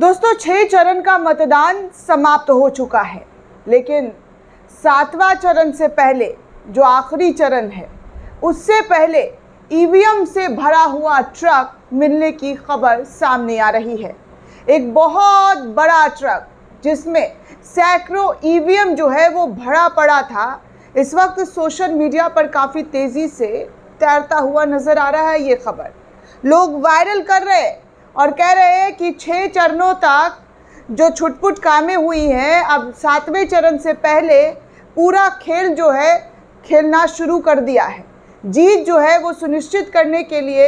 दोस्तों 6 चरण का मतदान समाप्त हो चुका है, लेकिन 7वां चरण से पहले जो आखिरी चरण है उससे पहले ईवीएम से भरा हुआ ट्रक मिलने की खबर सामने आ रही है। एक बहुत बड़ा ट्रक जिसमें सैकड़ों ईवीएम जो है वो भरा पड़ा था, इस वक्त सोशल मीडिया पर काफ़ी तेज़ी से तैरता हुआ नज़र आ रहा है। ये खबर लोग वायरल कर रहे हैं और कह रहे हैं कि 6 चरणों तक जो छुटपुट कामें हुई हैं, अब 7वें चरण से पहले पूरा खेल जो है खेलना शुरू कर दिया है। जीत जो है वो सुनिश्चित करने के लिए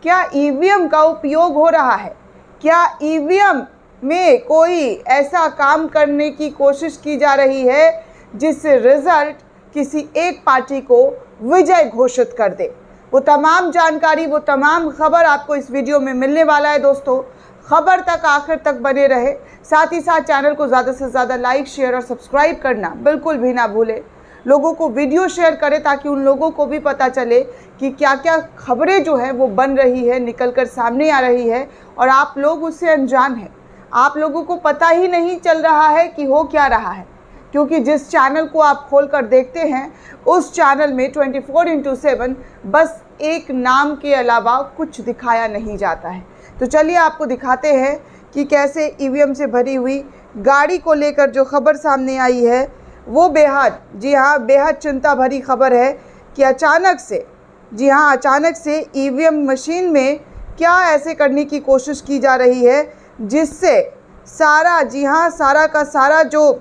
क्या ईवीएम का उपयोग हो रहा है? क्या ईवीएम में कोई ऐसा काम करने की कोशिश की जा रही है जिससे रिजल्ट किसी एक पार्टी को विजय घोषित कर दे? वो तमाम जानकारी, वो तमाम खबर आपको इस वीडियो में मिलने वाला है। दोस्तों, खबर तक आखिर तक बने रहे, साथ ही साथ चैनल को ज़्यादा से ज़्यादा लाइक, शेयर और सब्सक्राइब करना बिल्कुल भी ना भूलें। लोगों को वीडियो शेयर करें ताकि उन लोगों को भी पता चले कि क्या क्या खबरें जो है वो बन रही है, निकल कर सामने आ रही है और आप लोग उससे अनजान हैं। आप लोगों को पता ही नहीं चल रहा है कि हो क्या रहा है, क्योंकि जिस चैनल को आप खोल कर देखते हैं उस चैनल में 24/7 बस एक नाम के अलावा कुछ दिखाया नहीं जाता है। तो चलिए आपको दिखाते हैं कि कैसे ईवीएम से भरी हुई गाड़ी को लेकर जो खबर सामने आई है वो बेहद, जी हाँ, बेहद चिंता भरी खबर है कि अचानक से, जी हाँ, अचानक से ईवीएम मशीन में क्या ऐसे करने की कोशिश की जा रही है जिससे सारा, जी हाँ, सारा का सारा जो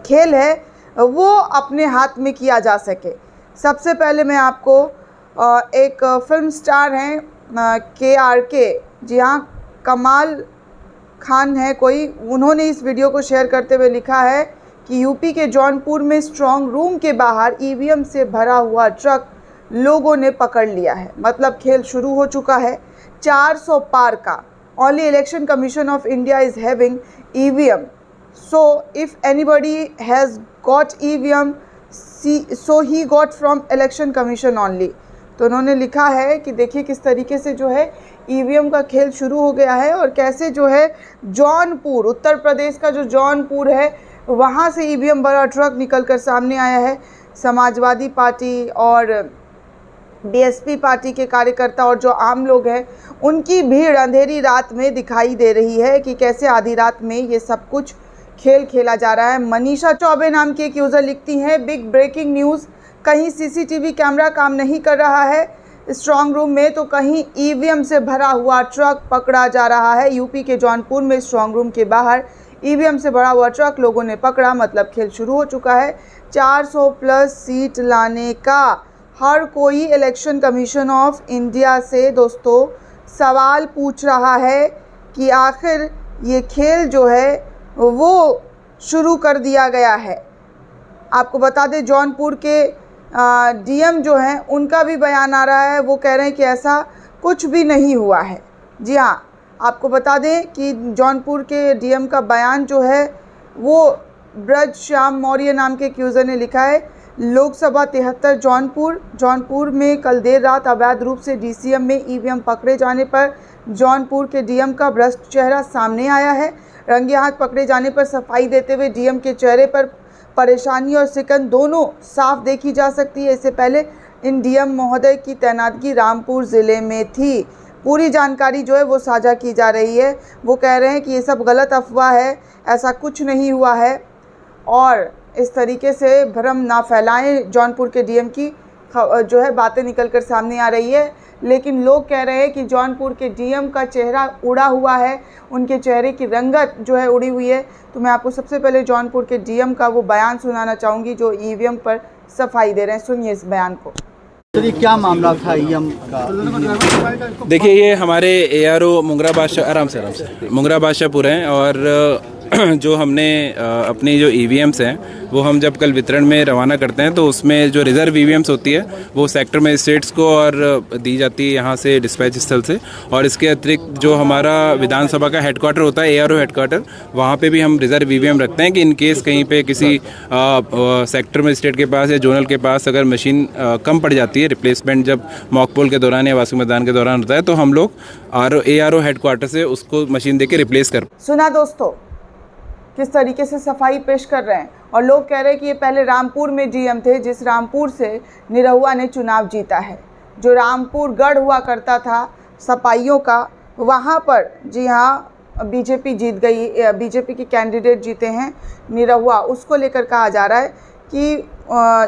खेल है वो अपने हाथ में किया जा सके। सबसे पहले मैं आपको एक फिल्म स्टार हैं KRK, जी हाँ, कमाल खान है कोई, उन्होंने इस वीडियो को शेयर करते हुए लिखा है कि यूपी के जौनपुर में स्ट्रॉन्ग रूम के बाहर ईवीएम से भरा हुआ ट्रक लोगों ने पकड़ लिया है। मतलब खेल शुरू हो चुका है। 400 पार का only election commission of India is having EVM, so if anybody has got EVM, so he got from election commission only। तो उन्होंने लिखा है कि देखिए किस तरीके से जो है ईवीएम का खेल शुरू हो गया है और कैसे जो है जौनपुर, उत्तर प्रदेश का जो जौनपुर है, वहाँ से ईवीएम भरा ट्रक निकल कर सामने आया है। समाजवादी पार्टी और बीएसपी पार्टी के कार्यकर्ता और जो आम लोग हैं उनकी भीड़ अंधेरी रात में दिखाई दे रही है कि कैसे आधी रात में ये सब कुछ खेल खेला जा रहा है। मनीषा चौबे नाम की एक यूज़र लिखती हैं, बिग ब्रेकिंग न्यूज़, कहीं सीसीटीवी कैमरा काम नहीं कर रहा है स्ट्रॉन्ग रूम में, तो कहीं ईवीएम से भरा हुआ ट्रक पकड़ा जा रहा है। यूपी के जौनपुर में स्ट्रॉन्ग रूम के बाहर ईवीएम से भरा हुआ ट्रक लोगों ने पकड़ा। मतलब खेल शुरू हो चुका है। 400 प्लस सीट लाने का हर कोई इलेक्शन कमीशन ऑफ इंडिया से दोस्तों सवाल पूछ रहा है कि आखिर ये खेल जो है वो शुरू कर दिया गया है। आपको बता दें जौनपुर के डीएम जो हैं उनका भी बयान आ रहा है, वो कह रहे हैं कि ऐसा कुछ भी नहीं हुआ है। जी हाँ, आपको बता दें कि जौनपुर के डीएम का बयान जो है वो ब्रज श्याम मौर्य नाम के एक यूज़र ने लिखा है, लोकसभा 73 जौनपुर में कल देर रात अवैध रूप से डीसीएम में ईवीएम पकड़े जाने पर जौनपुर के डीएम का भ्रष्ट चेहरा सामने आया है। रंगे हाथ पकड़े जाने पर सफाई देते हुए डीएम के चेहरे पर परेशानी और सिकन दोनों साफ देखी जा सकती है। इससे पहले इन डीएम महोदय की तैनातगी रामपुर ज़िले में थी। पूरी जानकारी जो है वो साझा की जा रही है। वो कह रहे हैं कि ये सब गलत अफवाह है, ऐसा कुछ नहीं हुआ है और इस तरीके से भ्रम ना फैलाएं। जौनपुर के डीएम की जो है बातें निकल कर सामने आ रही है, लेकिन लोग कह रहे हैं कि जौनपुर के डीएम का चेहरा उड़ा हुआ है, उनके चेहरे की रंगत जो है उड़ी हुई है। तो मैं आपको सबसे पहले जौनपुर के डीएम का वो बयान सुनाना चाहूँगी जो ईवीएम पर सफाई दे रहे हैं। सुनिए इस बयान को। तो ये क्या मामला था ईवीएम का? देखिए, ये हमारे ARO मुंगरा बादशाह, आराम से मुंगरा बादशाहपुर हैं और जो हमने अपनी जो ईवीएम्स हैं वो हम जब कल वितरण में रवाना करते हैं तो उसमें जो रिज़र्व ईवीएम्स होती है वो सेक्टर मजिस्ट्रेट्स को और दी जाती है यहाँ से डिस्पैच स्थल से। और इसके अतिरिक्त जो हमारा विधानसभा का हेडक्वार्टर होता है ARO हेडक्वार्टर, वहाँ पे भी हम रिज़र्व ईवीएम रखते हैं कि इन केस कहीं पे किसी सेक्टर मजिस्ट्रेट के पास या जोनल के पास अगर मशीन कम पड़ जाती है, रिप्लेसमेंट जब मॉक पोल के दौरान या वार्षिक मतदान के दौरान होता है, तो हम लोग ARO हेडक्वार्टर से उसको मशीन दे के रिप्लेस कर। सुना दोस्तों किस तरीके से सफाई पेश कर रहे हैं। और लोग कह रहे हैं कि ये पहले रामपुर में डीएम थे, जिस रामपुर से निरहुआ ने चुनाव जीता है। जो रामपुर गढ़ हुआ करता था सपाइयों का, वहाँ पर जी हाँ बीजेपी जीत गई, बीजेपी के कैंडिडेट जीते हैं निरहुआ। उसको लेकर कहा जा रहा है कि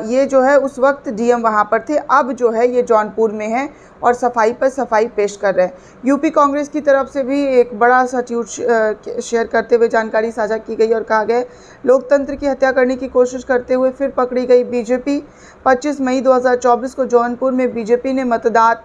ये जो है उस वक्त डीएम वहाँ पर थे, अब जो है ये जौनपुर में है और सफाई पर सफाई पेश कर रहे हैं। यूपी कांग्रेस की तरफ से भी एक बड़ा सा ट्वीट शेयर करते हुए जानकारी साझा की गई और कहा गया लोकतंत्र की हत्या करने की कोशिश करते हुए फिर पकड़ी गई बीजेपी। 25 मई 2024 को जौनपुर में बीजेपी ने मतदान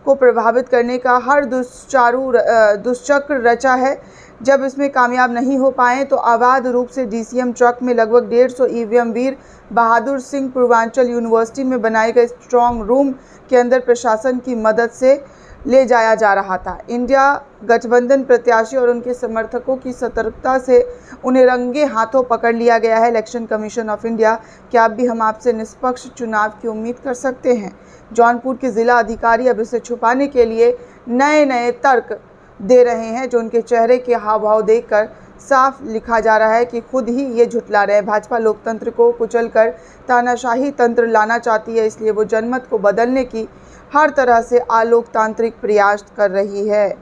को प्रभावित करने का हर दुष्चक्र रचा है। जब इसमें कामयाब नहीं हो पाए तो अवैध रूप से DCM ट्रक में लगभग 150 EVM वीर बहादुर सिंह पूर्वांचल यूनिवर्सिटी में बनाए गए स्ट्रॉन्ग रूम के अंदर प्रशासन की मदद से ले जाया जा रहा था। इंडिया गठबंधन प्रत्याशी और उनके समर्थकों की सतर्कता से उन्हें रंगे हाथों पकड़ लिया गया है। इलेक्शन कमीशन ऑफ इंडिया, क्या अब भी हम आपसे निष्पक्ष चुनाव की उम्मीद कर सकते हैं? जौनपुर के ज़िला अधिकारी अब इसे छुपाने के लिए नए नए तर्क दे रहे हैं, जो उनके चेहरे के हाव भाव देखकर साफ लिखा जा रहा है कि खुद ही ये झुठला रहे हैं। भाजपा लोकतंत्र को कुचलकर तानाशाही तंत्र लाना चाहती है, इसलिए वो जनमत को बदलने की हर तरह से अलोकतांत्रिक प्रयास कर रही है।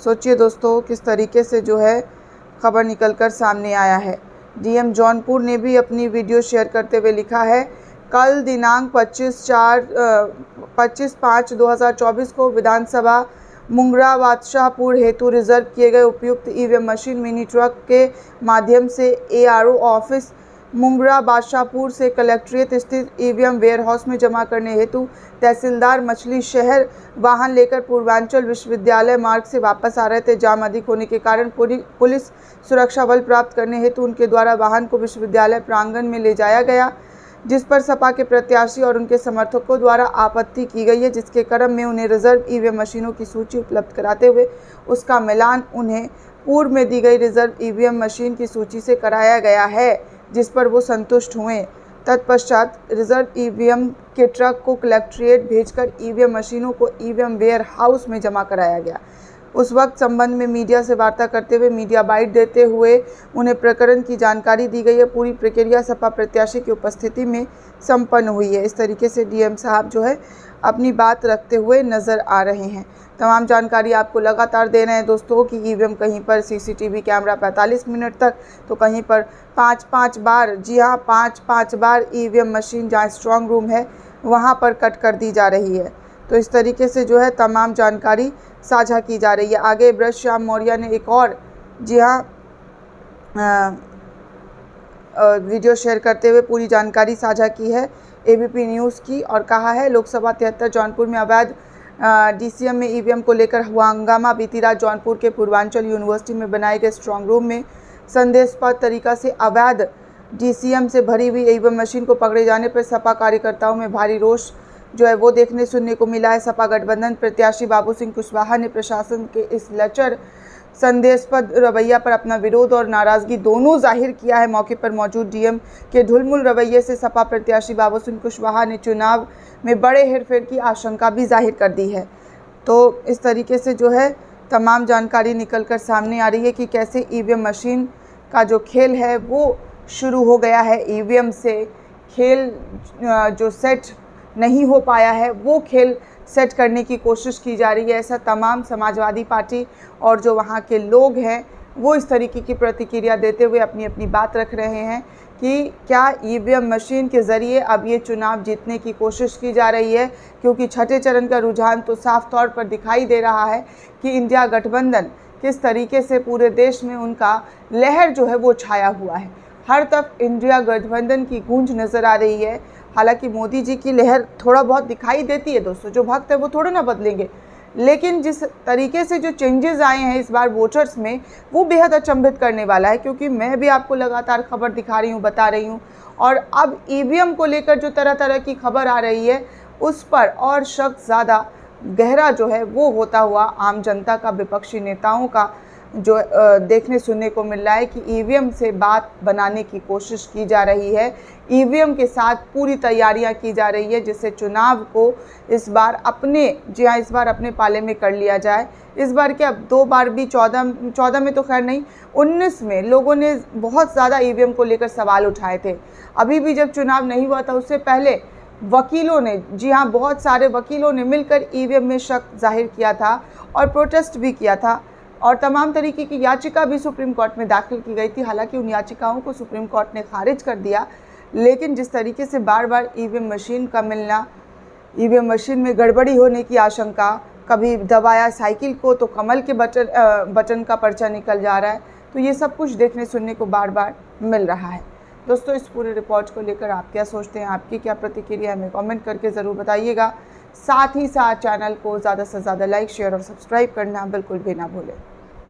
सोचिए दोस्तों किस तरीके से जो है खबर निकलकर सामने आया है। डीएम जौनपुर ने भी अपनी वीडियो शेयर करते हुए लिखा है, कल दिनांक 25/5/2024 को विधानसभा मुंगरा बादशाहपुर हेतु रिजर्व किए गए उपयुक्त EVM मशीन मिनी ट्रक के माध्यम से ARO ऑफिस मुंगरा बादशाहपुर से कलेक्ट्रेट स्थित EVM वेयरहाउस में जमा करने हेतु तहसीलदार मछली शहर वाहन लेकर पूर्वांचल विश्वविद्यालय मार्ग से वापस आ रहे थे। जाम अधिक होने के कारण पुलिस सुरक्षा बल प्राप्त करने हेतु उनके द्वारा वाहन को विश्वविद्यालय प्रांगण में ले जाया गया, जिस पर सपा के प्रत्याशी और उनके समर्थकों द्वारा आपत्ति की गई है, जिसके क्रम में उन्हें रिजर्व EVM मशीनों की सूची उपलब्ध कराते हुए उसका मिलान उन्हें पूर्व में दी गई रिजर्व EVM मशीन की सूची से कराया गया है, जिस पर वो संतुष्ट हुए। तत्पश्चात रिजर्व EVM के ट्रक को कलेक्ट्रेट भेजकर EVM मशीनों को EVM वेयर हाउस में जमा कराया गया। उस वक्त संबंध में मीडिया से वार्ता करते हुए मीडिया बाइट देते हुए उन्हें प्रकरण की जानकारी दी गई है। पूरी प्रक्रिया सपा प्रत्याशी की उपस्थिति में संपन्न हुई है। इस तरीके से डीएम साहब जो है अपनी बात रखते हुए नज़र आ रहे हैं। तमाम जानकारी आपको लगातार दे रहे हैं दोस्तों कि EVM कहीं पर CCTV कैमरा 45 मिनट तक, तो कहीं पर 5-5 बार, जी हाँ 5-5 बार EVM मशीन जहाँ स्ट्रॉन्ग रूम है वहाँ पर कट कर दी जा रही है। तो इस तरीके से जो है तमाम जानकारी साझा की जा रही है। आगे ब्रजश्याम मौर्य ने एक और जी हाँ वीडियो शेयर करते हुए पूरी जानकारी साझा की है ABP न्यूज़ की और कहा है, लोकसभा 73 जौनपुर में अवैध DCM में EVM को लेकर हुआ हंगामा। बीती रात जौनपुर के पूर्वांचल यूनिवर्सिटी में बनाए गए स्ट्रॉन्ग रूम में संदेशपात तरीका से अवैध DCM से भरी हुई EVM मशीन को पकड़े जाने पर सपा कार्यकर्ताओं में भारी रोष जो है वो देखने सुनने को मिला है। सपा गठबंधन प्रत्याशी बाबू सिंह कुशवाहा ने प्रशासन के इस लचर संदेशपद रवैया पर अपना विरोध और नाराजगी दोनों जाहिर किया है। मौके पर मौजूद डीएम के ढुलमुल रवैये से सपा प्रत्याशी बाबू सिंह कुशवाहा ने चुनाव में बड़े हेरफेर की आशंका भी जाहिर कर दी है। तो इस तरीके से जो है तमाम जानकारी निकलकर सामने आ रही है कि कैसे EVM मशीन का जो खेल है वो शुरू हो गया है। EVM से खेल जो सेट नहीं हो पाया है वो खेल सेट करने की कोशिश की जा रही है। ऐसा तमाम समाजवादी पार्टी और जो वहाँ के लोग हैं वो इस तरीके की प्रतिक्रिया देते हुए अपनी अपनी बात रख रहे हैं कि क्या EVM मशीन के ज़रिए अब ये चुनाव जीतने की कोशिश की जा रही है, क्योंकि छठे चरण का रुझान तो साफ तौर पर दिखाई दे रहा है कि इंडिया गठबंधन किस तरीके से पूरे देश में उनका लहर जो है वो छाया हुआ है। हर तरफ इंडिया गठबंधन की गूंज नज़र आ रही है। हालांकि मोदी जी की लहर थोड़ा बहुत दिखाई देती है दोस्तों, जो भक्त है वो थोड़ा ना बदलेंगे, लेकिन जिस तरीके से जो चेंजेस आए हैं इस बार वोटर्स में, वो बेहद अचंभित करने वाला है, क्योंकि मैं भी आपको लगातार खबर दिखा रही हूँ, बता रही हूँ, और अब ईवीएम को लेकर जो तरह तरह की खबर आ रही है उस पर और शक ज़्यादा गहरा जो है वो होता हुआ आम जनता का, विपक्षी नेताओं का जो देखने सुनने को मिल रहा है कि ईवीएम से बात बनाने की कोशिश की जा रही है, ईवीएम के साथ पूरी तैयारियां की जा रही है, जिससे चुनाव को इस बार इस बार अपने पाले में कर लिया जाए। इस बार क्या, 2 बार भी 14 में तो खैर नहीं, 19 में लोगों ने बहुत ज़्यादा ईवीएम को लेकर सवाल उठाए थे। अभी भी जब चुनाव नहीं हुआ था उससे पहले वकीलों ने, जी हाँ, बहुत सारे वकीलों ने मिलकर ईवीएम में शक जाहिर किया था और प्रोटेस्ट भी किया था, और तमाम तरीके की याचिका भी सुप्रीम कोर्ट में दाखिल की गई थी। हालांकि उन याचिकाओं को सुप्रीम कोर्ट ने खारिज कर दिया, लेकिन जिस तरीके से बार बार ईवीएम मशीन का मिलना, ईवीएम मशीन में गड़बड़ी होने की आशंका, कभी दबाया साइकिल को तो कमल के बटन का पर्चा निकल जा रहा है, तो ये सब कुछ देखने सुनने को बार बार मिल रहा है। दोस्तों, इस पूरे रिपोर्ट को लेकर आप क्या सोचते हैं, आपकी क्या प्रतिक्रिया है, हमें कमेंट करके ज़रूर बताइएगा। साथ ही साथ चैनल को ज़्यादा से ज़्यादा लाइक, शेयर और सब्सक्राइब करना बिल्कुल भी ना भूलें।